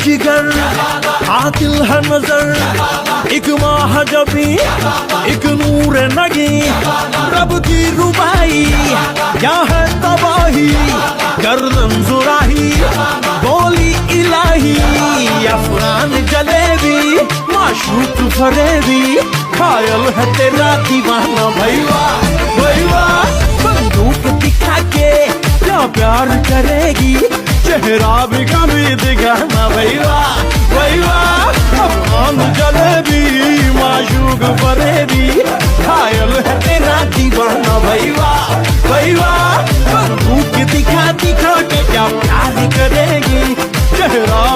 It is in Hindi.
जिगर, आतिल है नजर, एक महाजबी, एक नूर नगी, रब की रुबाई क्या है तबाही, गर्दन जुराही, बोली इलाही, अफगान जलेबी, माशूक फरेबी, खायल है तेरा दीवाना भैया भैया। बंदूक दिखा के क्या प्यार करेगी, चेहरा भी कभी दिखाना भैया भैया। अफगान जलेबी, माशूक फरेबी, खायल है तेरा दीवाना भैया भैया। बंदूक दिखा दिखा के क्या प्यार करेगी, चेहरा